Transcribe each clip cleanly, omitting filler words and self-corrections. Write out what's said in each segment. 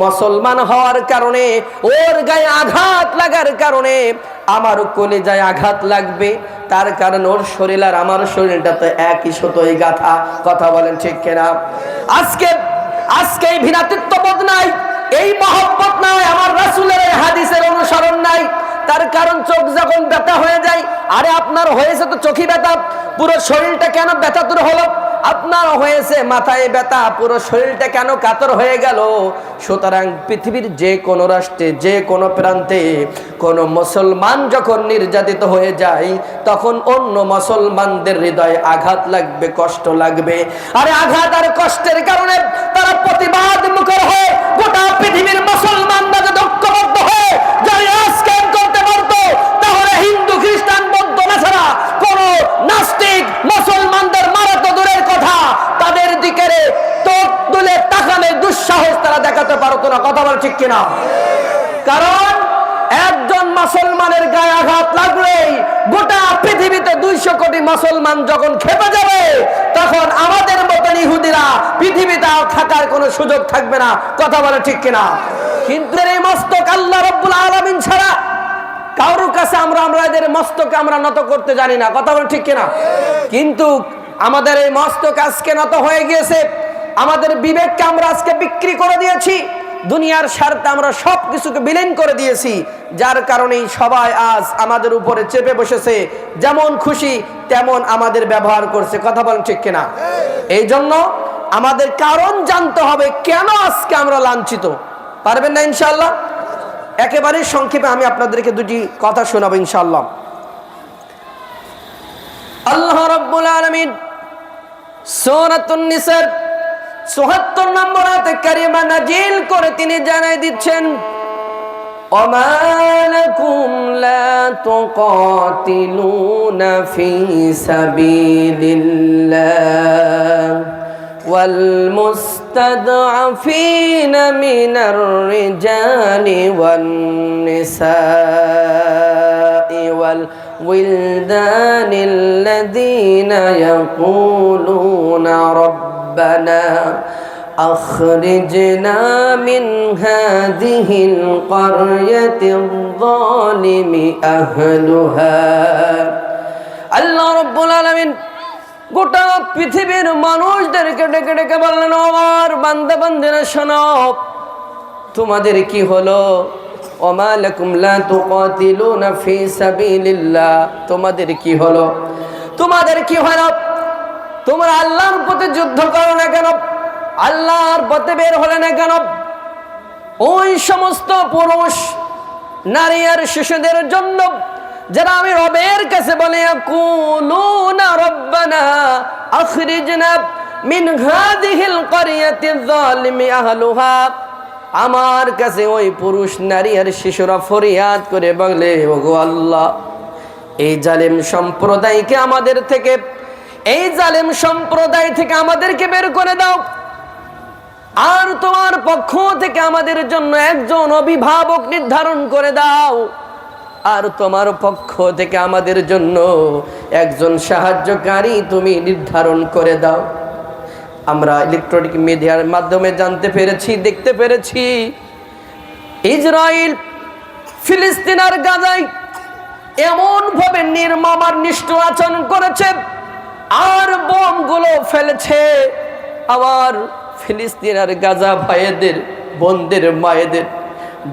মুসলমান হওয়ার কারণে, ওর গায়ে আঘাত লাগার কারণে আমার কলিজায় আঘাত লাগবে, তার কারণ ওর শরীর আর আমার শরীরটা তো একই সুতোয় গাঁথা। কথা বলেন ঠিক কিনা? আজকে এই ভিনাতিত্ববোধ নাই, এই মহব্বত নাই, আমার রাসূলের এই হাদিসের অনুসরণ নাই। তার কারণ চোখ যখন ব্যথা হয়ে যায়, আরে আপনার হয়েছে তো চোখে ব্যথা, পুরো শরীরটা কেন ব্যথাতুর হলো? আপনার হয়েছে মাথায় ব্যথা, পুরো শরীরটা কেন কাতর হয়ে গেল? সুতরাং পৃথিবীর যে কোনো রাষ্ট্রে, যে কোনো প্রান্তে কোনো মুসলমান যখন নির্যাতিত হয়ে যায়, তখন অন্য মুসলমানদের হৃদয়ে আঘাত লাগবে, কষ্ট লাগবে। আরে আঘাত আর কষ্টের কারণে তারা প্রতিবাদ মুখর হয়ে গোটা পৃথিবীর মুসলমানরা যদি ঐক্যবদ্ধ হয়ে যদি আজকে করতে পারতো, তাহলে হিন্দু, খ্রিস্টান, বৌদ্ধ, নাসারা কোন নাস্তিক মুসলমানদের মারা তো দূরের কথা, তাদের দিকে তোপ তুলে তাকানোর দুঃসাহস তারা দেখাতে পারতো না। কথা বল ঠিক কিনা? কারণ একজন মুসলমানের গায়ে আঘাত লাগলেই গোটা পৃথিবীতে 200 কোটি মুসলমান যখন খেপে যাবে, তখন আমাদের মতন ইহুদিরা পৃথিবীতে আর থাকার কোনো সুযোগ থাকবে না। কথা বলে ঠিক কিনা? কিন্তু এই মস্তক আল্লাহ রাব্বুল আলামিন ছাড়া কারোর কাছে আমরা এদের মস্তকে আমরা নত করতে জানি না। কথা বলে ঠিক কিনা? কিন্তু আমাদের এই মস্তক আজকে নত হয়ে গিয়েছে, আমাদের বিবেককে আমরা আজকে বিক্রি করে দিয়েছি, দুনিয়ার স্বার্থে আমরা সব কিছুকে বিলীন করে দিয়েছি, যার কারণেই সবাই আজ আমাদের উপরে চেপে বসেছে, যেমন খুশি তেমন আমাদের ব্যবহার করছে। কথা বলেন ঠিক কিনা? এই জন্য আমাদের কারণ জানতে হবে, কেন আজকে আমরা লাঞ্ছিত। পারবেন না ইনশাআল্লাহ? একেবারে সংক্ষেপে আমি আপনাদেরকে দুটি কথা শোনাবো ইনশাআল্লাহ। আল্লাহ রাব্বুল আলামিন সূরাতুন নিসার ৭৪ নম্বর আয়াতে কারিমা নাজিল করে তিনি জানাই দিচ্ছেন, ওমা লাকুম লা তুকাতিলুনা ফি সাবিলিল্লাহ ওয়াল মুস্তাদআফিনা মিনার রিজালি ওয়ান নিসাই ওয়াল উইলদানিল্লাযীনা ইয়াকুলুনা ربنا أخرجنا من هذه القرية الظالم أهلها। আল্লাহ রাব্বুল আলামিন গোটা পৃথিবীর মানুষদেরকে ডেকে ডেকে বললেন, আমার বান্দা বান্দিরা শোনো, তোমাদের কি হলো? ওমা লাকুম লা তুকাতিলুনা ফি সাবিলিল্লাহ, তোমাদের কি হলো? তোমাদের কি হলো? তোমরা আল্লাহর পথে যুদ্ধ করো না কেন? আল্লাহর পথে বের হলে না কেন? ওই সমস্ত পুরুষ, নারী আর শিশুদের জন্য যারা আমি রবের কাছে বলে ইয়াকুলুনা রব্বানা আখরিজনা মিন হাযিহিল ক্বরিয়াতিয যালিমি আহলুহা, আমার কাছে ওই পুরুষ, নারী আর শিশুরা ফরিয়াদ করে বলে, ওগো আল্লাহ, এই জালেম সম্প্রদায়কে আমাদের থেকে, এই জালেম সম্প্রদায় থেকে আমাদেরকে বের করে দাও, আর তোমার পক্ষ থেকে আমাদের জন্য একজন অভিভাবক নির্ধারণ করে দাও, আর তোমার পক্ষ থেকে আমাদের জন্য একজন সাহায্যকারী তুমি নির্ধারণ করে দাও। আমরা ইলেকট্রনিক মিডিয়ার মাধ্যমে জানতে পেরেছি, দেখতে পেরেছি, ইসরায়েল ফিলিস্তিনের গাজায় এমন ভাবে নির্মম আর নিষ্ঠুর আচরণ করেছে, আর বোমগুলো ফেলেছে, আবার ফিলিস্তিনের গাজা ভাইদের, বোনদের, মায়েদের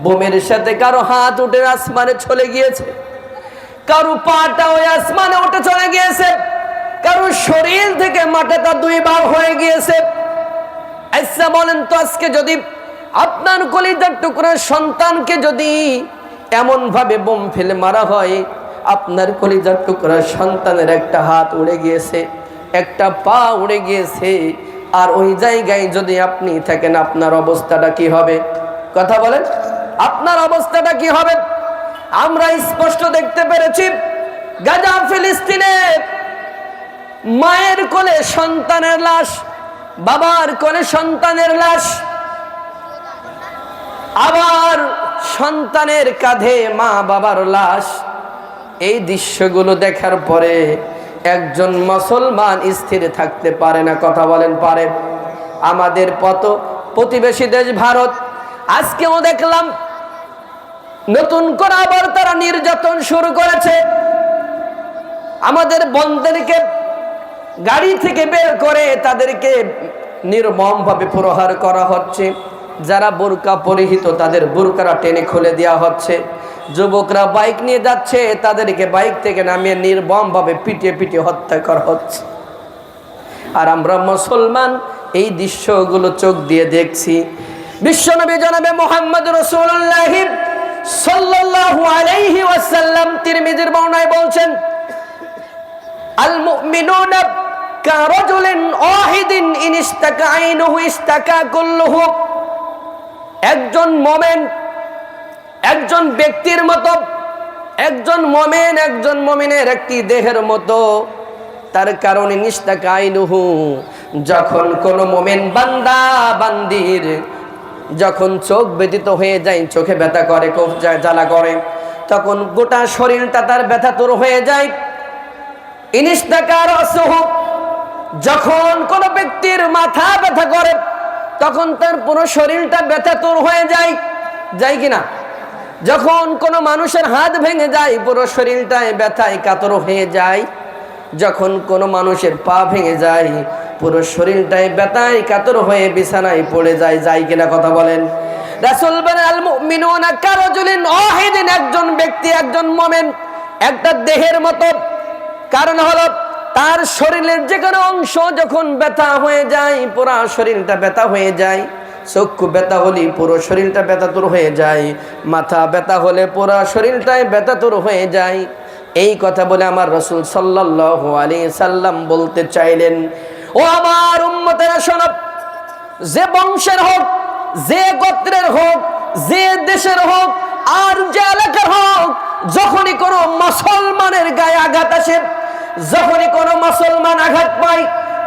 বোমের সাথে কারো হাত উঠে আসমানে চলে গিয়েছে, কারো পাটা ওই আসমানে উঠে চলে গিয়েছে, কারো শরীর থেকে মাথাটা 2 ভাগ হয়ে গিয়েছে। আচ্ছা বলেন তো, আজকে যদি আপনার কলিজার টুকরা সন্তানকে যদি এমন ভাবে বোম ফেলে মারা হয়, আপনার কলিজার টুকরা সন্তানের একটা হাত উড়ে গিয়েছে, একটা পা উড়ে গিয়েছে, আর ওই জায়গায় যদি আপনি থাকেন, আপনার অবস্থাটা কি হবে? কথা বলেন, আপনার অবস্থাটা কি হবে? আমরা স্পষ্ট দেখতে পেরেছি, গাজা ফিলিস্তিনে মায়ের কোলে সন্তানের লাশ, বাবার কোলে সন্তানের লাশ, আবার সন্তানের কাঁধে মা বাবার লাশ। এই দৃশ্যগুলো দেখার পরে একজন মুসলমান স্থির থাকতে পারে না। কথা বলেন, পারে? আমাদের প্রতিবেশী দেশ ভারত, আজকেও দেখলাম নতুন করে আবার তারা নির্যাতন শুরু করেছে। আমাদের বোনদেরকে গাড়ি থেকে বের করে তাদেরকে নির্মমভাবে প্রহার করা হচ্ছে। যারা বোরকা পরিহিত তাদের বোরকারা টেনে খুলে দেওয়া হচ্ছে। যুবকরা বাইক নিয়ে যাচ্ছে, তাদেরকে বাইক থেকে নামিয়ে নির্মমভাবে পিটিয়ে পিটিয়ে হত্যা করা হচ্ছে। আর আমরা মুসলমান এই দৃশ্যগুলো চোখ দিয়ে দেখছি। বিশ্বনবী জনাবে মুহাম্মদ রাসূলুল্লাহ সাল্লাল্লাহু আলাইহি ওয়াসাল্লাম তিরমিজির বর্ণনায় বলছেন, আল মুমিনুনা কারাজুলিন ওয়াহিদিন ইন ইসতাকা আইনুহু ইসতাকা কুল্লুহু। একজন মুমিন একজন ব্যক্তির মতো, একজন মুমিন একজন মুমিনের একটি দেহের মতো। তার কারণে ইসতাকা আইনুহু, যখন কোন মুমিন বান্দা বান্দির যখন চোখ ব্যথিত হয়ে যায়, চোখে ব্যথা করে, খুব জ্বালা করে, তখন গোটা শরীরটা তার ব্যথাতুর হয়ে যায়। ইনিস্তাকা রাসুহু, যখন কোন ব্যক্তির মাথা ব্যথা করে তখন তার পুরো শরীরটা ব্যথাতুর হয়ে যায়, যায় কিনা? যখন কোন মানুষের হাত ভেঙে যায় পুরো শরীরটায় ব্যথায় কাতর হয়ে যায়। যখন কোন মানুষের পা ভেঙে যায় পুরো শরীরটায় ব্যথায় কাতর হয়ে বিছানায় পড়ে যায়, যায় কিনা? কথা বলেন। রাসূল বলেন, আল মুমিনুনা কারাজুলিন ওয়াহিদিন, একজন ব্যক্তি একজন মুমিন একটা দেহের মতো। কারণ হলো তার শরীরের যে কোনো অংশ যখন ব্যথা হয়ে যায় পুরো শরীরটা ব্যথা হয়ে যায়। চক্ষু ব্যথা হলে পুরো শরীরটা ব্যথাতুর হয়ে যায়, মাথা ব্যথা হলে পুরো শরীরটাই ব্যথাতুর হয়ে যায়। এই কথা বলে আমার রাসূল সাল্লাল্লাহু আলাইহি সাল্লাম বলতে চাইলেন, ও আমার উম্মতেরা শোনো, যে বংশের হোক, যে গোত্রের হোক, যে দেশের হোক, আর যে এলাকার হোক, যখনই কোনো মুসলমানের গায়ে আঘাত আসে, যখনই কোনো মুসলমান আঘাত পায়,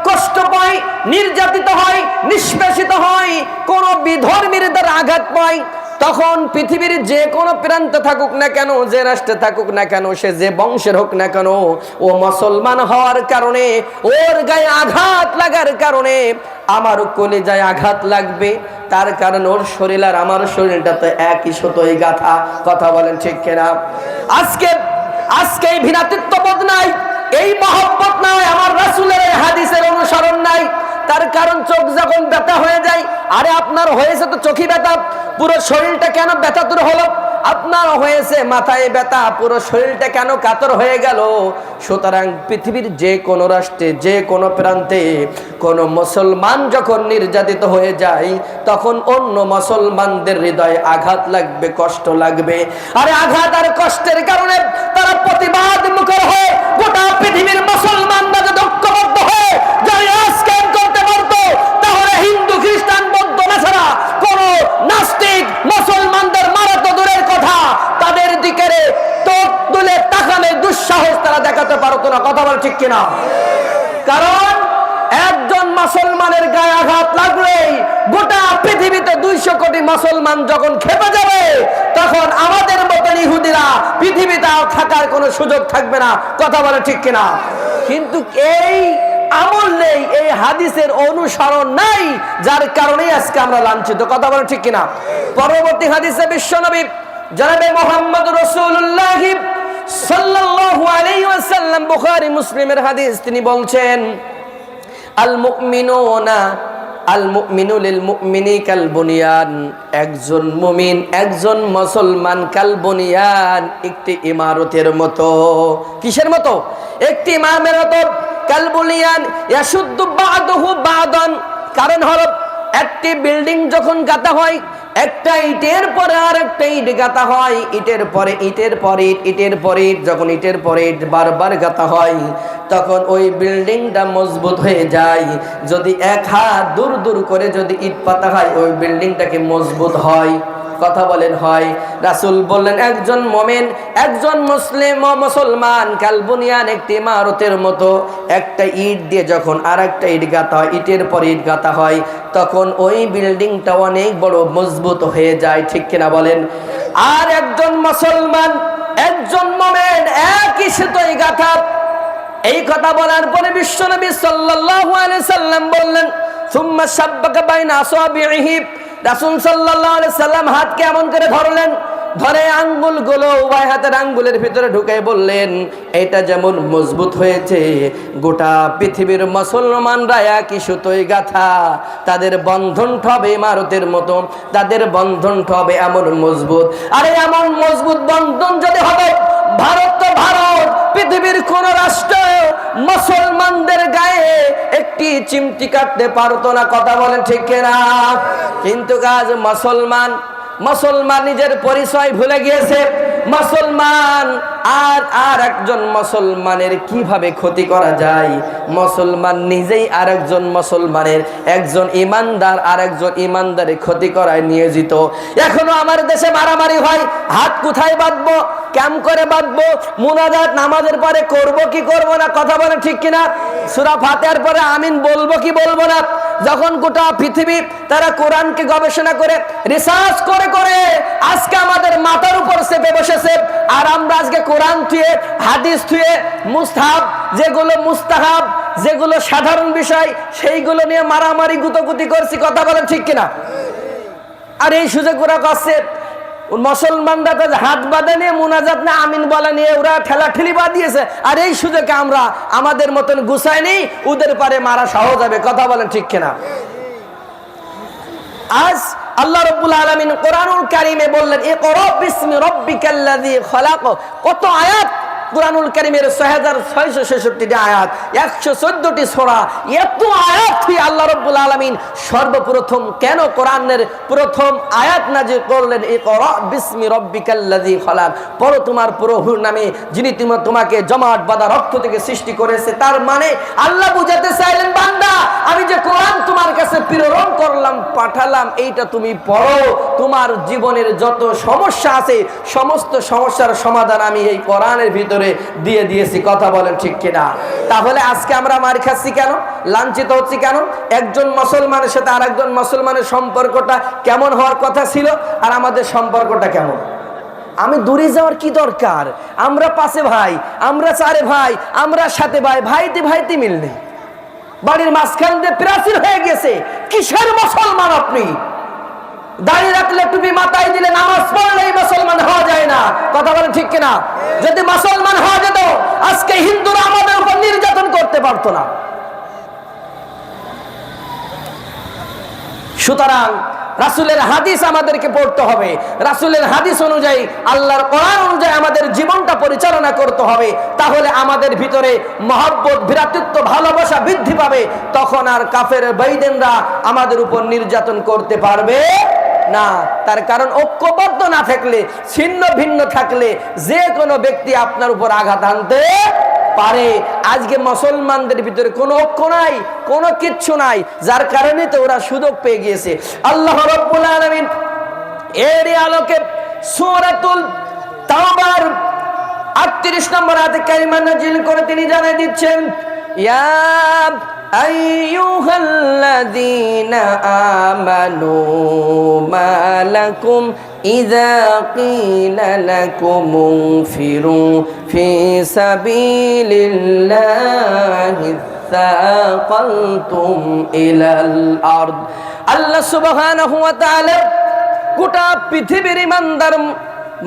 কষ্ট পায়, নির্যাতিত হয়, নিষ্পেষিত হয়, কোন বিধর্মীর দ্বারা আঘাত পায়, তখন পৃথিবীর যে কোনো প্রান্ত থাকুক না কেন, যে রাষ্ট্রে থাকুক না কেন, সে যে বংশের হোক না কেন, ও মুসলমান হওয়ার কারণে, ওর গায়ে আঘাত লাগার কারণে আমার কলিজায় আঘাত লাগবে। তার কারণ ওর শরীর আর আমার শরীরটা তো একই সুতোয় গাঁথা। কথা বলেন ঠিক কিনা? আজকে এই ভিনাতিত্ববোধ নাই, এই মহব্বত নাই, আমার রাসূলের এই হাদিসের অনুসরণ নাই। তার কারণ চোখ যখন ব্যথা হয়ে যায়, আরে আপনার হয়েছে তো চোখে ব্যথা, পুরো শরীরটা কেন ব্যথাতুর হলো? আপনার হয়েছে মাথায় ব্যথা, পুরো শরীরটা কেন কাতর হয়ে গেল? সুতরাং পৃথিবীর যে কোনো রাষ্ট্রে, যে কোনো প্রান্তে কোনো মুসলমান যখন নির্যাতিত হয়ে যায়, তখন অন্য মুসলমানদের হৃদয়ে আঘাত লাগবে, কষ্ট লাগবে। আরে আঘাত আর কষ্টের কারণে তারা প্রতিবাদ মুখর হয়ে গোটা পৃথিবীর মুসলমানরা ঐক্যবদ্ধ হয়ে যদি আজকে করতে পারতো, তাহলে হিন্দু, খ্রিস্টান, বৌদ্ধ, নাসারা কোন নাস্তিক মুসলমানদের মারা তো দূরের কথা, তাদের দিকে চোখ তুলে তাকানোর দুঃসাহস তারা দেখাতে পারতো না। কথা বল ঠিক কিনা? কারণ একজন মুসলমানের গায়ে আঘাত লাগলেই গোটা পৃথিবীতে 200 কোটি মুসলমান যখন খেপে যাবে, তখন আমাদের মতন ইহুদিরা পৃথিবীতে আর থাকার কোনো সুযোগ থাকবে না। কথা বলে ঠিক কিনা? কিন্তু এই আমল নেই, এই হাদিসের অনুসরণ নাই, যার কারণে আজকে আমরা লাঞ্ছিত। কথা বলে ঠিক কিনা? পরবর্তী হাদিসে বিশ্বনবী জনাবে মুহাম্মদ রাসূলুল্লাহ সাল্লাল্লাহু আলাইহি ওয়াসাল্লাম, বুখারী মুসলিমের হাদিস, তিনি বলছেন, আল মুমিনু লিল মুমিনি কাল বুনিয়ান, একজন মুমিন একজন মুসলমান কাল বুনিয়ান, একটি ইমারতের মতো। কিসের মতো? একটি ইমামের মতো। কাল বুনিয়ান ইয়াশুদ্দু বা'দুহু বা'দান, কারণ হলো একটি বিল্ডিং যখন গাঁথা হয়, একটা ইটের পরে আর একটা ইট গাঁথা হয়, ইটের পরে ইটের পরে ইট, ইটের পরে ইট, যখন ইটের পরে ইট বারবার গাঁথা হয়, তখন ওই বিল্ডিংটা মজবুত হয়ে যায়। যদি এক হাত দূর দূর করে যদি ইট পাতা হয়, ওই বিল্ডিংটাকে মজবুত হয়। কথা বলেন হয়? রাসূল বললেন, একজন মুমিন একজন মুসলমান কাল বুনিয়ান, একটি ইমারতের মতো। একটা ইট দিয়ে যখন আর একটা ইট গাঁথা হয়, ইটের পর ইট গাঁথা হয়, তখন ওই বিল্ডিংটা অনেক বড় মজবুত হয়ে যায়। ঠিক কিনা বলেন? আর একজন মুসলমান একজন মুমিন একই সুতোয় গাঁথা। এই কথা বলার পরে বিশ্বনবী সাল্লাল্লাহু আলাইহি সাল্লাম বললেন, সুম্মা শাব্বাকা বাইনা আসাবিহি, রাসূল সাল্লাল্লাহু আলাইহি সাল্লাম হাতকে এমন করে ধরলেন, ধরে আঙ্গুলগুলো উভয় হাতের আঙ্গুলের ভিতরে ঢুকে বললেন, এটা যেমন মজবুত হয়েছে, গোটা পৃথিবীর মুসলমানরা একই সুতোয় গাঁথা, তাদের বন্ধনটা হবে ইমারতের মতো, তাদের বন্ধনটা হবে এমন মজবুত। আরে এমন মজবুত বন্ধন যদি হবে, ভারত তো ভারত, পৃথিবীর কোন রাষ্ট্র মুসলমানদের গায়ে একটি চিমটি কাটতে পারতো না। কথা বলেন ঠিক কিনা? কিন্তু আজ মুসলমান নিজের পরিচয় ভুলে গিয়েছে। মুসলমান আর একজন মুসলমানের কিভাবে ক্ষতি করা যায়, মুসলমান নিজেই আর একজন মুসলমানের, একজন ইমানদার আর একজন ইমানদারের ক্ষতি করায় নিয়োজিত। এখনো আমার দেশে মারামারি হয়, হাত কোথায় বাঁধবো, কেমন করে বাঁধবো, মুনাজাত নামাজের পরে করব কি করব না, কথা বলেন ঠিক কিনা? সূরা ফাতিহার পরে আমিন বলবো কি বলবো না? যখন গোটা পৃথিবী তারা কোরআনকে গবেষণা করে রিসার্চ করে আজকে আমাদের মাথার উপর চেপে বসেছে, আর আমরা আজকে কোরআন থুয়ে হাদিস থুয়ে মুস্তাহাব যেগুলো সাধারণ বিষয় সেইগুলো নিয়ে মারামারি গুতগুতি করছি। কথা বলেন ঠিক কিনা? আর এই সুযোগ ওরা করছে, মুসলমানরা তো হাত বাঁধা নিয়ে মুনাজাত না আমিন বলা নিয়ে ওরা ঠেলাঠেলি বাঁধিয়েছে, আর এই সুযোগে আমরা আমাদের মতন গুছাই নেই, ওদের পারে মারা সহজ হবে। কথা বলেন ঠিক কিনা? আজ আল্লাহ রাব্বুল আলামিন কোরআনুল কারীমে বললেন, ইকরা বিসমি রাব্বিকাল্লাযী খলাক। কত আয়াত কুরআনুল কারীমের 6666টি আয়াত, 114টি সূরা, এত আয়াত আল্লাহ রাব্বুল আলামিন সর্বপ্রথম কেন কোরআনের প্রথম আয়াত নাযিল করলেন? ইকরা বিসমি রাব্বিকাল্লাযী খলাক, পড়ো তোমার প্রভুর নামে যিনি তোমাকে জমাট বাঁধা রক্ত থেকে সৃষ্টি করেছে। তার মানে আল্লাহ বুঝাতে চাইলেন, বান্দা আমি যে কোরআন তোমার কাছে প্রেরণ করলাম, পাঠালাম, এইটা তুমি পড়ো, তোমার জীবনের যত সমস্যা আছে সমস্ত সমস্যার সমাধান আমি এই কোরআনের ভিতরে দিয়ে দিয়েছি। কথা বলেন ঠিক কিনা? তাহলে আজকে আমরা মার খাচ্ছি কেন, লাঞ্ছিত হচ্ছি কেন? একজন মুসলমানের সাথে আর একজন মুসলমানের সম্পর্কটা কেমন হওয়ার কথা ছিল, আর আমাদের সম্পর্কটা কেমন? আমি দূরে যাওয়ার কি দরকার? আমরা পাশে ভাই, আমরা চারে ভাই, আমরা সাথে ভাই, ভাইতে ভাইতে মিল নেই, বাড়ির মাঝখান দিয়ে প্রাচীর হয়ে গেছে। কিসের মুসলমান আপনি? দাঁড়িয়ে রাখলে, টুপি মাথায় দিলে, নামাজ পড়লেই মুসলমান হওয়া যায় না। কথা বলেন ঠিক কিনা? যদি মুসলমান হওয়া যেত, আজকে হিন্দুরা আমাদের উপর নির্যাতন করতে পারতো না। সুতরাং রাসূলের হাদিস আমাদেরকে পড়তে হবে, রাসূলের হাদিস অনুযায়ী, আল্লাহর কোরআন অনুযায়ী আমাদের জীবনটা পরিচালনা করতে হবে। তাহলে আমাদের ভিতরে মহব্বত, ভ্রাতৃত্ব, ভালোবাসা বৃদ্ধি পাবে। তখন আর কাফের বেঈমানরা আমাদের উপর নির্যাতন করতে পারবে না। তার কারণ ঐক্যবদ্ধ না থাকলে, ছিন্ন ভিন্ন থাকলে যে কোনো ব্যক্তি আপনার উপর আঘাত আনতে পারে। আজকে মুসলমানদের ভিতরে কোনো ঐক্য নাই, কোনো কিচ্ছু নাই, যার কারণে তো ওরা সুযোগ পেয়ে গিয়েছে। আল্লাহ রাব্বুল আলামিন এর আলোকে সূরাতুল তাওবার 38 নম্বর আয়াতে কারিমা নাযিল করে তিনি জানিয়ে দিচ্ছেন, ইয়া আইয়ুহাল্লাযীনা আমানু মা লাকুম ইযা ক্বিলা লাকুম ইনফিরু ফি সাবিলিল্লাহি সাকালতুম ইলাল আরদ। আল্লাহ সুবহানাহু ওয়া তাআলা গোটা পৃথিবীর ইমানদার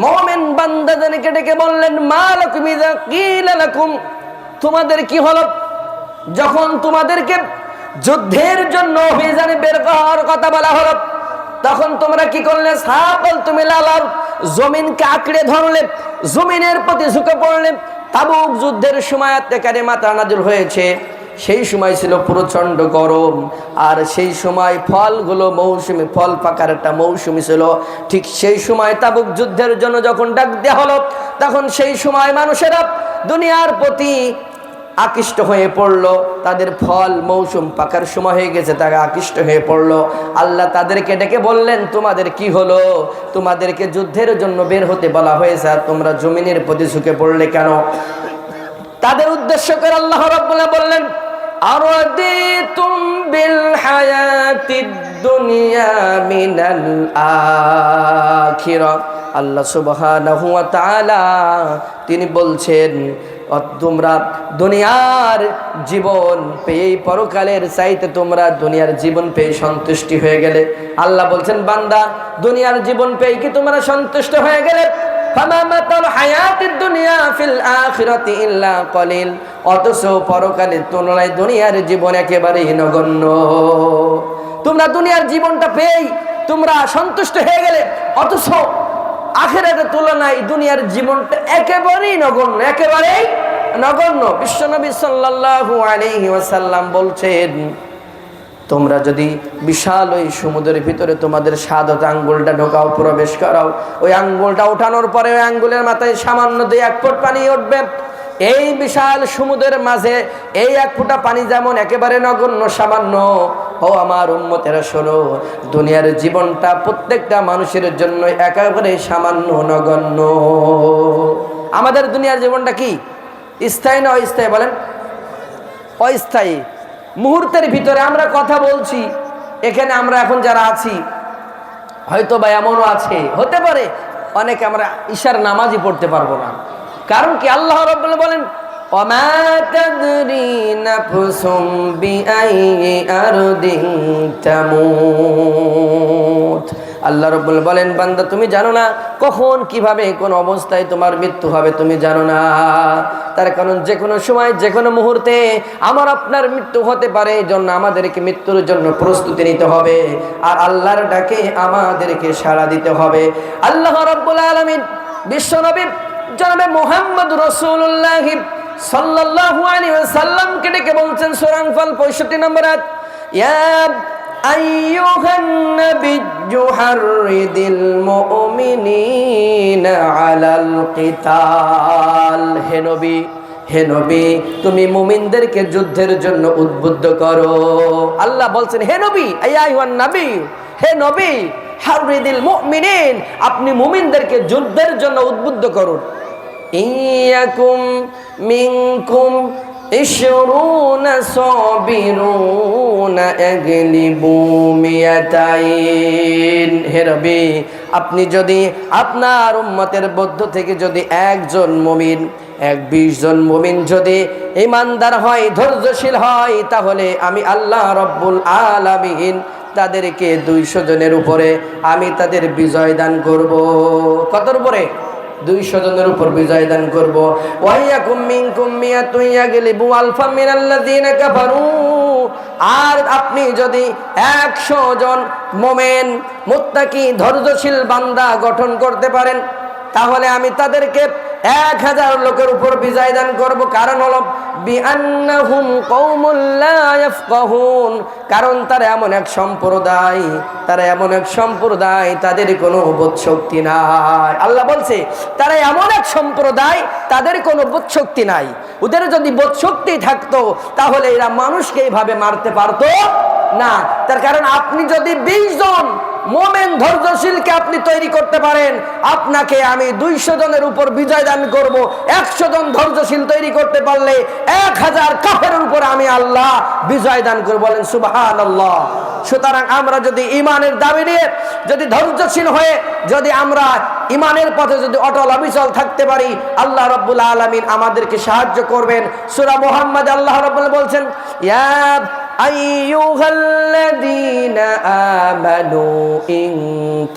মুমিন বান্দাদেরকে ডেকে বললেন, মা লাকুম ইযা ক্বিলা লাকুম, তোমাদের কি হলো যখন তোমাদেরকে যুদ্ধের জন্য অভিযানে বের হওয়ার কথা বলা হলো, তখন তোমরা কি করলে? সাকালতুম ইলাল আরদ, জমিনকে আঁকড়ে ধরলে, জমিনের প্রতি ঝুঁকে পড়লে। তাবুক যুদ্ধের সময় আয়াতে কারিমা নাযিল হয়েছে, সেই সময় ছিল প্রচন্ড গরম, আর সেই সময় ফলগুলো মৌসুমি, ফল পাকার একটা মৌসুমি ছিল। ঠিক সেই সময় তাবুক যুদ্ধের জন্য যখন ডাক দেওয়া হলো, তখন সেই সময় মানুষেরা দুনিয়ার প্রতি আকৃষ্ট হয়ে পড়লো, তাদের ফল মৌসুম পাকার সময় হয়ে গেছে, তারা আকৃষ্ট হয়ে পড়লো। আল্লাহ তাদেরকে ডেকে বললেন, তোমাদের কি হলো? তোমাদেরকে যুদ্ধের জন্য বের হতে বলা হয়েছে, আর তোমরা জমিনের প্রতি ঝুঁকে পড়লে কেন? তাদের উদ্দেশ্য করে আল্লাহ রাব্বুল বললেন, আরাদিতুম বিল হায়াতিদ দুনিয়া মিনাল আখিরা। আল্লাহ সুবহানাহু ওয়া তাআলা তিনি বলছেন, ও তোমরা দুনিয়ার জীবন পেয়ে পরকালের চাইতে তোমরা দুনিয়ার জীবন পেয়ে সন্তুষ্টি হয়ে গেলে। আল্লাহ বলছেন বান্দা দুনিয়ার জীবন পেয়ে কি তোমরা সন্তুষ্ট হয়ে গেলে? অথচ পরকালের তুলনায় দুনিয়ার জীবন একেবারেই নগণ্য। তোমরা দুনিয়ার জীবনটা পেয়েই তোমরা সন্তুষ্ট হয়ে গেলে, অথচ আখিরাতের তুলনায় দুনিয়ার জীবনটা একেবারেই নগণ্য, একেবারেই নগণ্য। বিশ্বনবী সাল্লাল্লাহু আলাইহি ওয়াসাল্লাম বলছেন, তোমরা যদি বিশাল ওই সমুদ্রের ভিতরে তোমাদের শাহাদাত আঙ্গুলটা ঢোকাও, প্রবেশ করাও, ওই আঙ্গুলটা ওঠানোর পরে ওই আঙ্গুলের মাথায় সামান্য 2-1 ফোঁটা পানি উঠবে। এই বিশাল সমুদ্রের মাঝে এই 1 ফোঁটা পানি যেমন একেবারে নগণ্য, সামান্য, ও আমার উম্মতেরা শোনো, দুনিয়ার জীবনটা প্রত্যেকটা মানুষের জন্য একেবারে সামান্য, নগণ্য। আমাদের দুনিয়ার জীবনটা কি স্থায়ী না অস্থায়ী বলেন? অস্থায়ী। মুহূর্তের ভিতরে আমরা কথা বলছি, এখানে আমরা এখন যারা আছি, হয়তো বা এমনও আছে, হতে পারে অনেকে আমরা ঈশার নামাজই পড়তে পারবো না। কারণ কি? আল্লাহ রাব্বুল বলেন, ওমা তাদরি নাফসুম বিআইয়ি আরদিন তামুত। আল্লাহ রাব্বুল বলেন, বান্দা তুমি জানো না কখন কিভাবে কোন অবস্থায় তোমার মৃত্যু হবে, তুমি জানো না। তার কারণ যে কোনো সময় যে কোনো মুহূর্তে আমার আপনার মৃত্যু হতে পারে। এই জন্য আমাদেরকে মৃত্যুর জন্য প্রস্তুতি নিতে হবে, আর আল্লাহর ডাকে আমাদেরকে সাড়া দিতে হবে। আল্লাহ রাব্বুল আলামিন বিশ্বনবী জনাবে মুহাম্মদ রাসূলুল্লাহ সাল্লাল্লাহু আলাইহি ওয়াসাল্লামকে ডেকে বলছেন সূরা আনফাল 65 নম্বর আয়াত, ইয়া আইয়ুহান নাবিয়্যু হাররিদিল মুমিনিনা আলাল কিতাল। হে নবী তুমি মুমিনদেরকে যুদ্ধের জন্য উদ্বুদ্ধ করো। আল্লাহ বলছেন, হে নবী, ইয়া আইয়ুহান নবী, হে নবী, হাররিদিল মুমিনিন, আপনি মুমিনদেরকে যুদ্ধের জন্য উদ্বুদ্ধ করুন। ইয়াকুম মিনকুম 20 সাবিরুনা আগলিবু মিয়াতাইন। হে নবী, আপনি যদি আপনার উম্মতের মধ্য থেকে যদি 20 জন মুমিন যদি ঈমানদার হয়, ধৈর্যশীল হয়, তাহলে আমি আল্লাহ রাব্বুল আলামিন তাদেরকে 200 জনের উপরে আমি তাদের বিজয় দান করব। কতর উপরে? 200 জনের উপর বিজয় দান করব। ওয়াইয়াকুম মিনকুম মিয়াতুন ইয়াগলিবু আলফাম মিনাল্লাযিনা কাফারু। আর আপনি যদি 100 জন মুমিন মুত্তাকি ধৈর্যশীল বান্দা গঠন করতে পারেন, তাহলে আমি তাদেরকে 1000 লোকের উপর বিজয় দান করব। কারণ হলো বিআন্নাহুম কওমুল লা ইয়াফকাহুন, কারণ তারা এমন এক সম্প্রদায়, তাদের কোনো বোধ শক্তি নাই। আল্লাহ বলছে তারা এমন এক সম্প্রদায়, তাদের কোনো বোধ শক্তি নাই। ওদের যদি বোধ শক্তি থাকতো তাহলে এরা মানুষকে এইভাবে মারতে পারতো না। তার কারণ আপনি যদি 20 জন মোমেন ধৈর্যশীলকে আপনি তৈরি করতে পারেন, আপনাকে আমি 200 জনের উপর বিজয় দান করব। 100 জন ধৈর্যশীল তৈরি করতে পারলে 1000 কাফেরের উপর আমি আল্লাহ বিজয় দান করব। বলেন সুবহানাল্লাহ। সুতরাং আমরা যদি ঈমানের দাবি নিয়ে যদি ধৈর্যশীল হয়ে যদি আমরা ঈমানের পথে যদি অটল অবিচল থাকতে পারি, আল্লাহ রাব্বুল আলামিন আমাদেরকে সাহায্য করবেন। সূরা মুহাম্মদ আল্লাহ রাব্বুল বলছেন, ইয়া আইয়ুহাল্লাযীনা আমানু ইন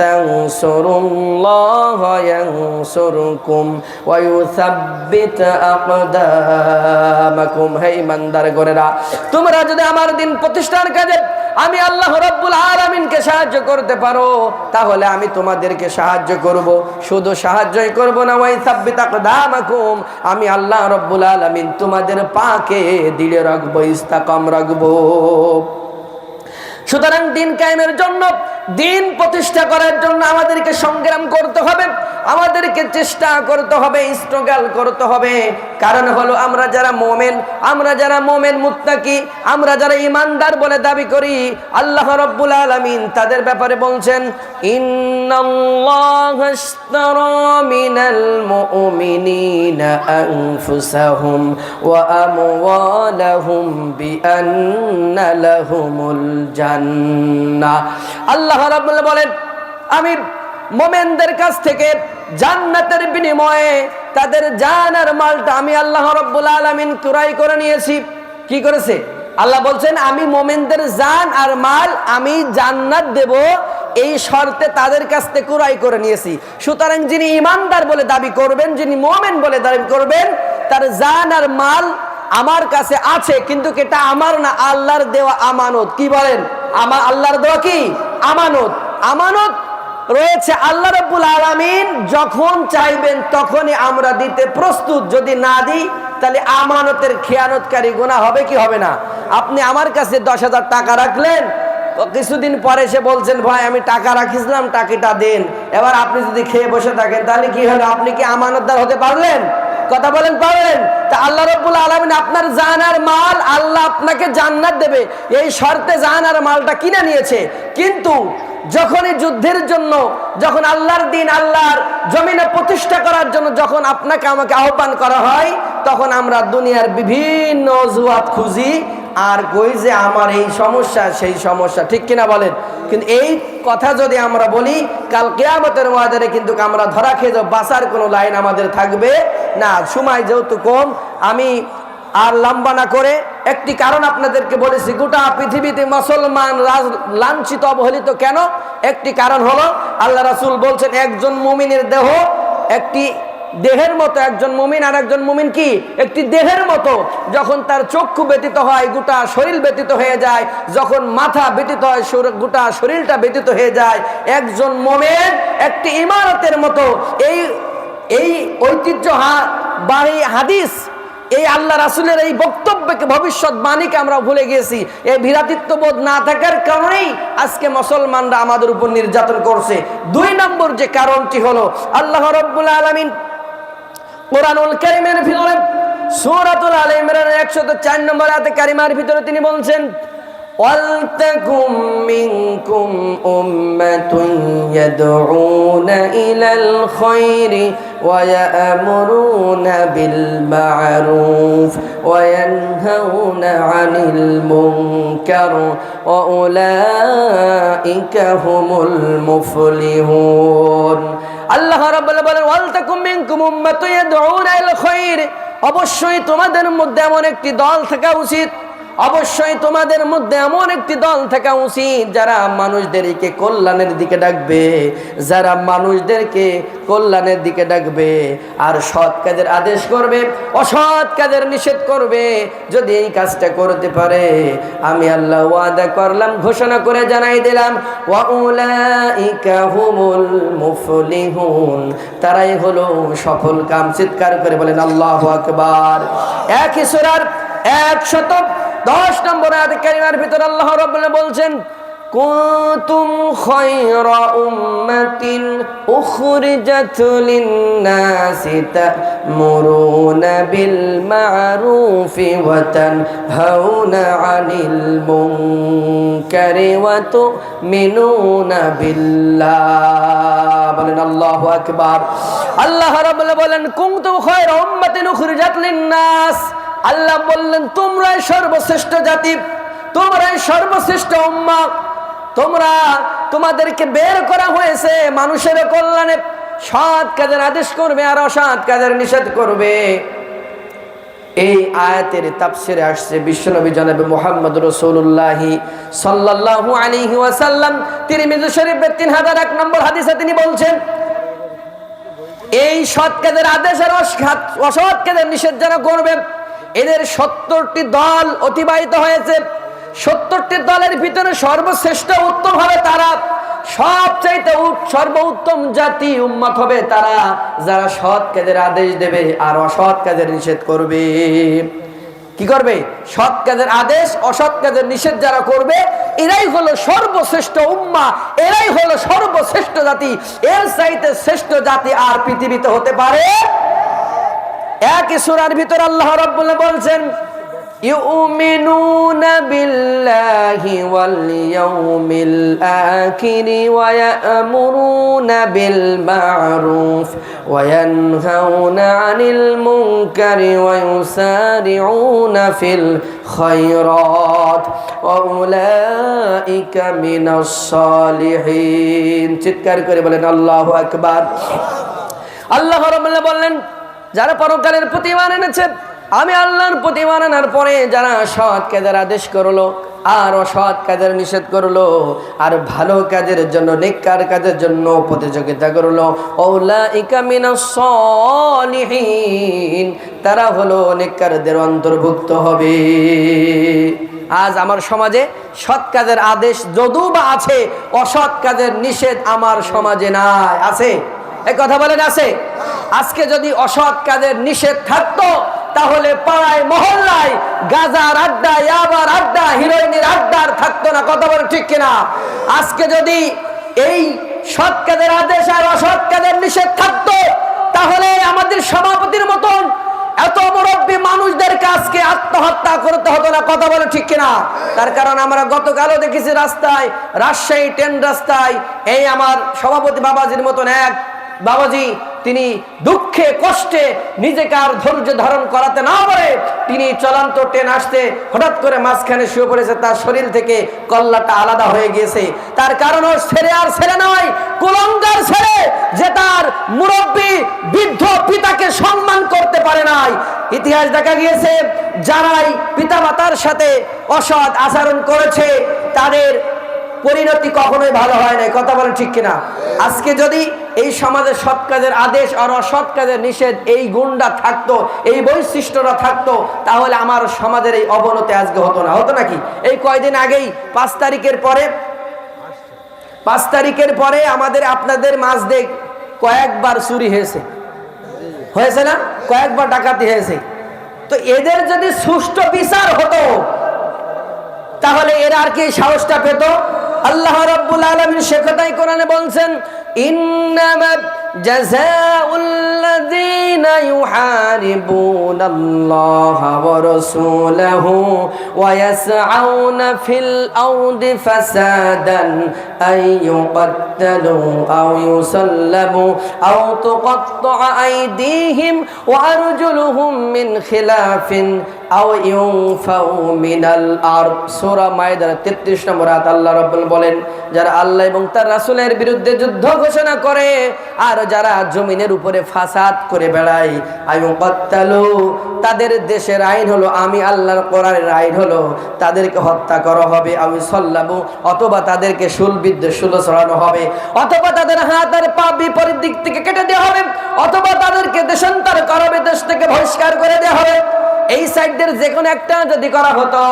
তানসুরুল্লাহা ইয়ানসুরকুম ওয়া ইউসাব্বিত আকদামাকুম। হে ঈমানদারগণেরা, তোমরা যদি আমার দিন প্রতিষ্ঠার কাজে আমি আল্লাহ রাব্বুল আলামিনকে সাহায্য করতে পারো, তাহলে আমি তোমাদেরকে সাহায্য করব। শুধু সাহায্যই করব না, ওয়া ইউসাব্বিত আকদামাকুম, আমি আল্লাহ রাব্বুল আলামিন তোমাদের পাকে দৃঢ় রাখবো, ইস্তাকাম রাখবো। সুতরাং দিন কায়েমের জন্য, দিন প্রতিষ্ঠা করার জন্য আমাদেরকে সংগ্রাম করতে হবে, আমাদেরকে চেষ্টা করতে হবে, স্ট্রাগল করতে হবে। কারণ হলো আমরা যারা মোমেন মুত্তাকি, আমরা যারা ঈমানদার বলে দাবি করি, আল্লাহ রাব্বুল আলামিন তাদের ব্যাপারে বলছেন, ইন্নাল্লাহা আশতারা মিনাল মুমিনিনা আনফুসাহুম ওয়া আমওয়ালাহুম বিআন্না লাহুমুল জান্নাহ। আল্লাহ রাব্বুল বলেন, আমি মুমিনদের কাছ থেকে জান্নাতের বিনিময়ে তাদের জান আর মালটা আমি আল্লাহ রাব্বুল আলামিন ক্রয় করে নিয়েছি। কি করেছে? আল্লাহ বলছেন আমি মুমিনদের জান আর মাল আমি জান্নাত দেব, এই শর্তে তাদের কাছ থেকে ক্রয় করে নিয়েছি। সুতরাং যিনি ঈমানদার বলে দাবি করবেন, যিনি মুমিন বলে দাবি করবেন, তার জান আর মাল আমার কাছে আছে, কিন্তু এটা আমার না, আল্লাহর দেওয়া আমানত। কি বলেন? আল্লাহর দেওয়া কি আমানত। আমানত রয়েছে, আল্লাহ রাব্বুল আলামিন যখন চাইবেন তখনই আমরা দিতে প্রস্তুত। যদি না দিই তাহলে আমানতের খেয়ানতকারী গুনাহ হবে কি হবে না? আপনি আমার কাছে 10,000 টাকা রাখলেন, কিছুদিন পরে এসে বলছেন ভাই আমি টাকা রাখিছিলাম, টাকাটা দেন। এবার আপনি যদি খেয়ে বসে থাকেন তাহলে কি হলো? আপনি কি আমানতদার হতে পারলেন? কথা বলেন, পারলেন? তা আল্লাহ রাব্বুল আলামিন আপনার জান আর মাল, আল্লাহ আপনাকে জান্নাত দেবে এই শর্তে জান আর মালটা কিনে নিয়েছে। কিন্তু যখনই যুদ্ধের জন্য, যখন আল্লাহর দিন আল্লাহর জমিনে প্রতিষ্ঠা করার জন্য যখন আপনাকে আমাকে আহ্বান করা হয়, তখন আমরা দুনিয়ার বিভিন্ন অজুহাত খুঁজি আর কই যে আমার এই সমস্যা সেই সমস্যা। ঠিক কিনা বলেন? কিন্তু এই কথা যদি আমরা বলি, কাল কিয়ামতের ময়দানে কিন্তু আমরা ধরা খেয়ে যাব, বাঁচার কোনো লাইন আমাদের থাকবে না। সময় যেহেতু কম, আমি আর লম্বা না করে একটি কারণ আপনাদেরকে বলেছি। গোটা পৃথিবীতে মুসলমান লাঞ্ছিত অবহেলিত কেন? একটি কারণ হলো আল্লাহ রাসূল বলছেন একজন মুমিনের দেহ একটি দেহের মতো। একজন মুমিন আর একজন মুমিন কি একটি দেহের মতো। যখন তার চক্ষু ব্যতীত হয় গোটা শরীর ব্যতীত হয়ে যায়, যখন মাথা ব্যতীত হয় গোটা শরীরটা ব্যতীত হয়ে যায়। একজন মুমিন একটি ইমারতের মতো। এই ঐতিহ্যবাহী হাদিস, এই আল্লাহ রাসূলের এই বক্তব্যকে, ভবিষ্যৎবাণীকে আমরা ভুলে গেছি। এই ভ্রাতৃত্ববোধ না থাকার কারণেই আজকে মুসলমানরা আমাদের উপর নির্যাতন করছে। 2 নম্বর যে কারণটি হলো, আল্লাহ রাব্বুল আলামিন কোরআনুল কারীমের ভিতরে সূরাতুল আলে ইমরানের 104 নম্বর আয়াতে কারিমার ভিতরে তিনি বলছেন, ওয়ালতাকুম মিনকুম উম্মাতুন ইয়াদউনা ইলাল খায়রি ওয়া ইয়ামুরুনা বিল মা'রুফ ওয়া ইয়ানহাউনা আনিল মুনকার ওয়া উলাইকা হুমুল মুফলিহুন। আল্লাহ রাব্বুল বলেন, ওয়ালতাকুম মিনকুম উম্মাতুন ইয়াদউনা ইলাল খায়র, অবশ্যই তোমাদের মধ্যে এমন একটি দল থাকা উচিত, অবশ্যই তোমাদের মধ্যে এমন একটি দল থাকা উচিত যারা মানুষদেরকে কল্যাণের দিকে ডাকবে, যারা মানুষদেরকে কল্যাণের দিকে ডাকবে আর সৎ কাজের আদেশ করবে, অসৎ কাজের নিষেধ করবে। যদি এই কাজটা করতে পারে, আমি আল্লাহ ওয়াদা করলাম, ঘোষণা করে জানাই দিলাম, ওয়া উলাইকা হুমুল মুফলিহুন, তারাই হলো সফল কাম। চিৎকার করে বলেন আল্লাহু আকবার। একই সূরার 110 নম্বর আয়াত কারিমার ভিতরে আল্লাহ রাব্বুল বলছেন, কুনতুম খায়রা উম্মাতিন উখরিজাত লিন-নাসি তা'মুরুনা বিল মা'রুফি ওয়া তানহাউনা আনিল মুনকারি ওয়া তু'মিনুনা বিল্লাহ। বলেন আল্লাহু আকবার। আল্লাহ রাব্বুল বলেন, কুনতুম খায়রা উম্মাতিন উখরিজাত লিন-নাস, আল্লাহ বললেন তোমরাই সর্বশ্রেষ্ঠ জাতি, তোমরাই সর্বশ্রেষ্ঠ উম্মাহ, তোমাদেরকে বের করা হয়েছে মানুষের কল্যাণে, সৎ কাজের আদেশ করবে আর অসৎ কাজের নিষেধ করবে। এই আয়াতের তাফসিরে আসছে বিশ্বনবী জনাবে মুহাম্মদ রাসূলুল্লাহ সাল্লাল্লাহু আলাইহি ওয়াসাল্লাম তিরমিজি শরীফের 3001 নম্বর হাদিসে তিনি বলছেন, এই সৎ কাজের আদেশ আর অসৎ কাজের নিষেধ যারা করবে, এদের 70টি দল অতিবাহিত হয়েছে। 70টি দলের ভিতরে সর্বশ্রেষ্ঠ উত্তম হবে তারা, সবচাইতে সর্বোত্তম জাতি উম্মত হবে তারা যারা সৎ কাজের আদেশ দেবে আর অসৎ কাজের নিষেধ করবে। কি করবে? সৎ কাজের আদেশ অসৎ কাজের নিষেধ যারা করবে, এরাই হলো সর্বশ্রেষ্ঠ উম্মাহ, এরাই হলো সর্বশ্রেষ্ঠ জাতি। এর চাইতে শ্রেষ্ঠ জাতি আর পৃথিবীতে হতে পারে? একই সূরার ভিতর আল্লাহ রাব্বুল বলছেন, يؤمنون بالله واليوم الآخر ويأمرون بالمعروف وينهون عن المنكر ويسارعون في الخيرات وأولئك من الصالحين চিৎকার করে বলেন আল্লাহু আকবার। আল্লাহ রাব্বুল বললেন যারা পরকালের প্রতি ঈমান এনেছে, আমি আল্লাহর প্রতি ঈমান আনার পরে যারা সৎ কাজের আদেশ করলো আর অসৎ কাজের নিষেধ করলো আর ভালো কাজের জন্য নেককার কাজের জন্য প্রতিযোগিতা করলো, উলাইকা মিনাস সালিহিন, তারা হলো নেককারদের অন্তর্ভুক্ত হবে। আজ আমার সমাজে সৎ কাজের আদেশ যদিও বা আছে, অসৎ কাজের নিষেধ আমার সমাজে নাই। আছে? এই কথা বলেন আছে? আজকে যদি অসৎ কাজের নিষেধ থাকতো তাহলে পাড়ায় মহল্লায় গাজার আড্ডা, ইয়াবার আড্ডা, হিরোইনের আড্ডা থাকতো না। কথা বলেন ঠিক কিনা? আজকে যদি এই সৎ কাজের আদেশ আর অসৎ কাজের নিষেধ থাকতো তাহলে আমাদের সভাপতির মতন এত মুরব্বী মানুষদেরকে আজকে আত্মহত্যা করতে হতো না। কথা বলে ঠিক কিনা? তার কারণ আমরা গতকালও দেখেছি রাস্তায়, রাজশাহী ট্রেন রাস্তায় এই আমার সভাপতি বাবাজির মতন এক বাবাজি, তিনি দুঃখে কষ্টে নিজেকে আর ধৈর্য ধারণ করাতে না পারে তিনি চলন্ত ট্রেন আসতে হঠাৎ করে মাঝখানে শুয়ে পড়েছে, তার শরীর থেকে কল্লাটা আলাদা হয়ে গিয়েছে। তার কারণ ওর ছেলে আর ছেলে নয়, কুলঙ্গার ছেলে, যে তার মুরব্বী বৃদ্ধ পিতাকে সম্মান করতে পারে নাই। ইতিহাস দেখা গিয়েছে যারাই পিতামাতার সাথে অসৎ আচরণ করেছে তাদের পরিণতি কখনোই ভালো হয় না। কথা বলেন ঠিক কিনা? আজকে যদি এই সমাজে সৎ কাজের আদেশ আর অসৎ কাজের নিষেধ এই গুণটা থাকতো, এই বৈশিষ্ট্যটা থাকতো, তাহলে আমার সমাজের এই অবনতি আজকে হতো না। হতো নাকি? এই কয়দিন আগেই 5 তারিখের পরে আমাদের আপনাদের মাঝে কয়েকবার চুরি হয়েছে না? কয়েকবার ডাকাতি হয়েছে। তো এদের যদি সুষ্ঠু বিচার হতো তাহলে এরা আর কি সাহসটা পেত? আল্লাহ রাব্বুল আলামিন সে কথাই কোরআনে বলছেন, ইন্নামা জাযাউল লাযীনা ইউহারিবুনাল্লাহা ওয়া রাসূলাহু ওয়া ইয়াসআউনা ফিল আরদি ফাসাদান আন ইউকাত্তালু আও ইউসাল্লাবু আও তুকাত্তা'a আইদিহিম ওয়া আরজুলুহুম মিন খিলাফিন আও ইউনফাউ মিনাল আরদ। সূরা মায়দার 33 নম্বর আয়াত আল্লাহ রাব্বুল বলেন, যারা আল্লাহ এবং তার রাসূলের বিরুদ্ধে যুদ্ধ ঘোষণা করে আর যারা জমিনের উপরে ফাসাদ করে বেড়ায়, আয়ুকাত্তালু, তাদের দেশের আইন হলো, আমি আল্লাহর কোরআনের আইন হলো তাদেরকে হত্যা করা হবে, আও ইউসাল্লাবু, অথবা তাদেরকে শুলবিদ্ধ শুল ছড়ানো হবে, অথবা তাদের হাত আর পা বিপরীত দিক থেকে কেটে দেওয়া হবে, অথবা তাদেরকে দেশান্তর করা হবে, দেশ থেকে বহিষ্কার করে দেওয়া হবে। এই সাইডের যে কোনো একটা যদি করা হতো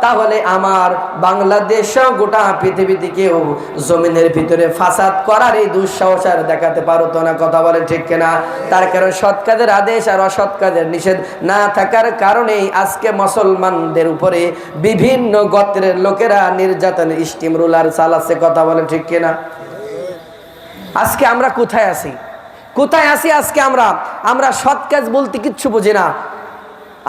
তাহলে আমার বাংলাদেশ গোটা পৃথিবীতে কেউ জমিনের ভিতরে ফাসাদ করার এই দুঃসাহস আর দেখাতে পারতো না। কথা বলে ঠিক কিনা? তার কারণ সৎ কাজের আদেশ আর অসৎ কাজের নিষেধ না থাকার কারণেই আজকে মুসলমানদের উপরে বিভিন্ন গোত্রের লোকেরা নির্যাতন স্টিম রুলার চালাচ্ছে। কথা বলে ঠিক কিনা? আজকে আমরা কোথায় আছি? আজকে আমরা সৎ কাজ বলতে কিচ্ছু বুঝি না,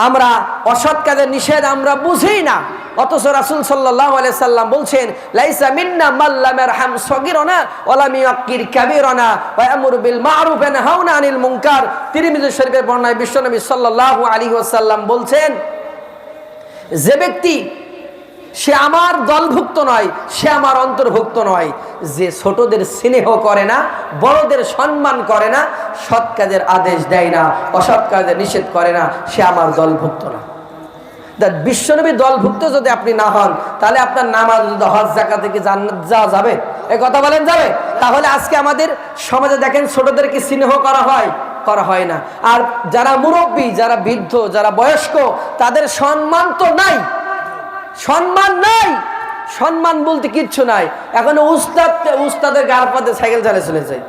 আমরা অসৎ কাজের নিষেধ আমরা বুঝি না। অথচ রাসূল সাল্লাল্লাহু আলাইহি সাল্লাম বলছেন, লাইসা মিন্না মান লাম ইয়ারহাম সগীরানা ওয়া লাম ইয়াক্কির কাবীরানা ওয়া ইয়ামুরু বিল মা'রুফ ওয়া ইয়ানহাউনা আনিল মুনকার। তিরমিজি শরীফের বর্ণনায় বিশ্বনবী সাল্লাল্লাহু আলাইহি ওয়াসাল্লাম বলছেন, যে ব্যক্তি সে আমার দলভুক্ত নয়, সে আমার অন্তর্ভুক্ত নয়, যে ছোটদের স্নেহ করে না, বড়দের সম্মান করে না, সৎ কাজের আদেশ দেয় না, অসৎ কাজের নিষেধ করে না, সে আমার দলভুক্ত না। বিশ্বনবী দলভুক্ত যদি আপনি না হন তাহলে আপনার নামাজ, হজ, যাকাত থেকে জান্নাত যাওয়া যাবে? এই কথা বলেন যাবে? তাহলে আজকে আমাদের সমাজে দেখেন ছোটদেরকে স্নেহ করা হয় না, আর যারা মুরব্বী, যারা বৃদ্ধ, যারা বয়স্ক, তাদের সম্মান তো নাই, সম্মান বলতে কিচ্ছু নাই। এখন উস্তাদের গার পাতে সাইকেল চালিয়ে চলে যায়।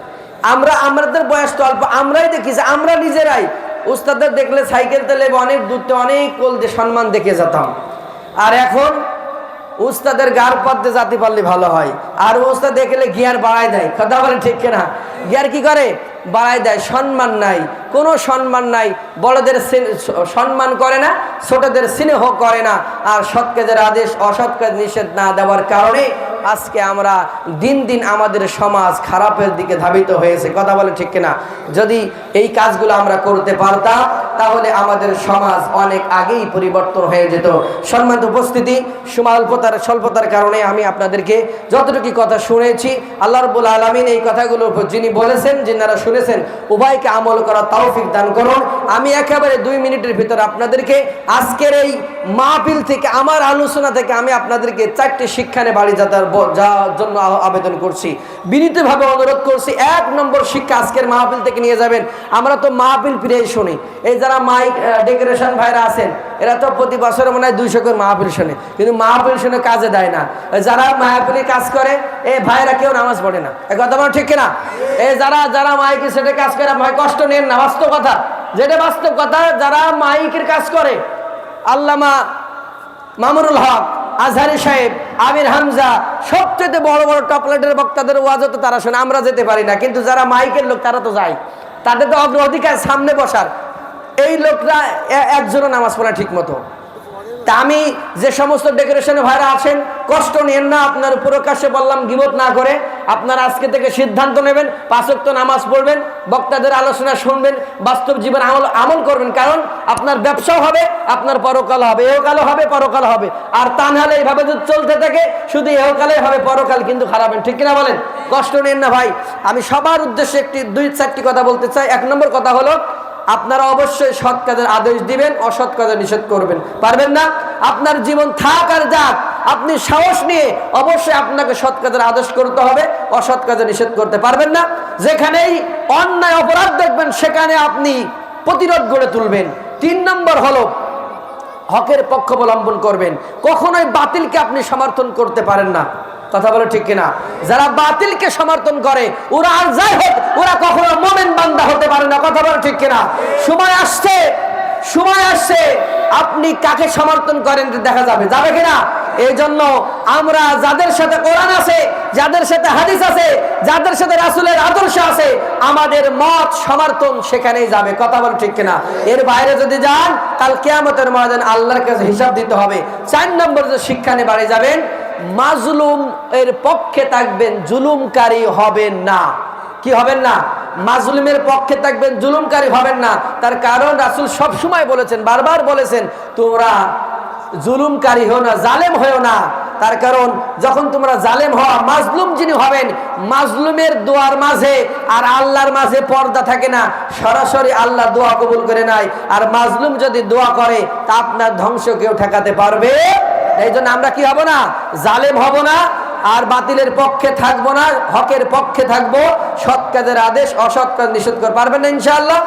আমাদের বয়স তো অল্প, আমরাই দেখেছি, আমরা নিজেরাই উস্তাদের দেখলে সাইকেল তেলে অনেক দূরতে অনেক কোল দিয়ে সম্মান দেখে যেতাম। আর এখন উস্তাদের গার পাতে যেতে পারলে ভালো হয়, আর উস্তাদ দেখলে গিয়ার বাড়ায় দেয়। কথা বলেন ঠিক কিনা? গিয়ার কি করে? বাড়ায় দেয়, সম্মান নাই, কোনো সম্মান নাই, বড়দের সম্মান করে না, ছোটদের স্নেহ করে না, আর সৎ কাজের আদেশ অসৎ কাজ নিষেধ না দেওয়ার কারণে আজকে আমরা দিন দিন আমাদের সমাজ খারাপের দিকে ধাবিত হয়েছে। কথা বলে ঠিক কিনা? যদি এই কাজগুলো আমরা করতে পারতাম তাহলে আমাদের সমাজ অনেক আগেই পরিবর্তন হয়ে যেত। সম্মানিত উপস্থিতি, স্বল্পতার কারণে আমি আপনাদেরকে যতটুকু কথা শুনেছি, আল্লাহ রাব্বুল আলামিন এই কথাগুলো যিনি বলেছেন, যিনারা শুনেছেন, উভয়কে আমল করার তৌফিক দান করুন। আমি একেবারে 2 মিনিটের ভিতর আপনাদেরকে আজকের এই মাহফিল থেকে, আমার আলোচনা থেকে আমি আপনাদেরকে 4টি শিক্ষা নিয়ে বাড়ি যাওয়ার জন্য আবেদন করছি, বিনীতভাবে অনুরোধ করছি। 1 নম্বর শিক্ষা আজকের মাহফিল থেকে নিয়ে যাবেন। আমরা তো মাহফিল ফিরেই শুনি, এই যারা মাইক ডেকোরেশন ভাইরা আছেন এরা তো প্রতি বছর মনে হয় 200 করে মাহফিল শোনে, কিন্তু মাহফিল শুনে কাজে দেয় না। যারা মাহফিলে কাজ করে এই ভাইরা কেউ নামাজ পড়ে না। এই কথা বলো ঠিক কিনা? এই যারা মাইকে সেটা কাজ করে, ভাই কষ্ট নেন না, বাস্তব কথা, যেটা বাস্তব কথা। যারা মাইকের কাজ করে, আল্লামা মামুনুল হক, আজহারি সাহেব, আমির হামজা, সবচেয়ে বড় বড় টপলেটের বক্তাদের ওয়াজও তো তারা শোনে, আমরা যেতে পারি না। কিন্তু যারা মাইকের লোক তারা তো যায়, তাদের তো অগ্রাধিকার সামনে বসার। এই লোকরা একজনও নামাজ পড়ে ঠিক মতো। তা আমি যে সমস্ত ডেকোরেশনে ভাইরা আছেন, কষ্ট নেন না, আপনার প্রকাশ্যে বললাম গীবত না করে আপনারা আজকে থেকে সিদ্ধান্ত নেবেন, 5 ওয়াক্ত নামাজ পড়বেন, বক্তাদের আলোচনা শুনবেন, বাস্তব জীবন আমল করবেন। কারণ আপনার ব্যবসাও হবে, আপনার পরকাল হবে, এহকালও হবে, পরকাল হবে। আর তা নাহলে এইভাবে যদি চলতে থাকে শুধু এহকালে হবে, পরকাল কিন্তু খারাপ। ঠিক কিনা বলেন? কষ্ট নেন না ভাই। আমি সবার উদ্দেশ্যে 2-4টি কথা বলতে চাই। 1 নম্বর কথা হলো, আপনারা অবশ্যই সৎ কাজের আদেশ দিবেন, অসৎ কাজের নিষেধ করবেন। পারবেন না? আপনার জীবন থাক আর যাক, আপনি সাহস নিয়ে অবশ্যই আপনাকে সৎ কাজের আদেশ করতে হবে, অসৎ কাজে নিষেধ করতে পারবেন না। যেখানেই অন্যায় অপরাধ দেখবেন সেখানে আপনি প্রতিরোধ গড়ে তুলবেন। 3 নম্বর হলো, হকের পক্ষ অবলম্বন করবেন। কখনোই বাতিলকে আপনি সমর্থন করতে পারেন না। কথা বলে ঠিক কিনা? যারা বাতিলকে সমর্থন করে ওরা আর যাই হোক, ওরা কখনো মুমিন বান্দা হতে পারে না। কথা বলে ঠিক কিনা? সময় আসছে আপনি কাকে সমর্থন করেন দেখা যাবে, যাবে কিনা? এই জন্য আমরা যাদের সাথে কোরআন আছে, যাদের সাথে হাদিস আছে, যাদের সাথে রাসূলের আদর্শ আছে, আমাদের মত সমর্থন সেখানেই যাবে। কথা বলে ঠিক কিনা? এর বাইরে যদি যান কাল কিয়ামতের ময়দানে আল্লাহর কাছে হিসাব দিতে হবে। 4 নম্বর যে শিক্ষা নিয়ে বাড়ি যাবেন, মাজলুম এর পক্ষে থাকবেন, জুলুমকারী হবেন না। কি হবেন না? মাজলুমের পক্ষে থাকবেন, জুলুমকারী হবেন না। তার কারণ রাসূল সব সময় বলেছেন, বারবার বলেছেন, তোমরা জুলুমকারী হও না, জালেম হও না। তার কারণ যখন তোমরা জালেম হও, মাজলুম যিনি হবেন, মাজলুমের দোয়ার মাঝে আর আল্লাহর মাঝে পর্দা থাকে না, সরাসরি আল্লাহ দোয়া কবুল করে নাই। আর মাজলুম যদি দোয়া করে তা আপনার ধ্বংস কেউ ঠেকাতে পারবে। এই জন্য আমরা কি হব না? জালেম হব না, আর বাতিলের পক্ষে থাকবো না, হকের পক্ষে থাকবো, সৎ কাজের আদেশ অসৎ কাজ নিষেধ করতে পারবেন না ইনশাআল্লাহ।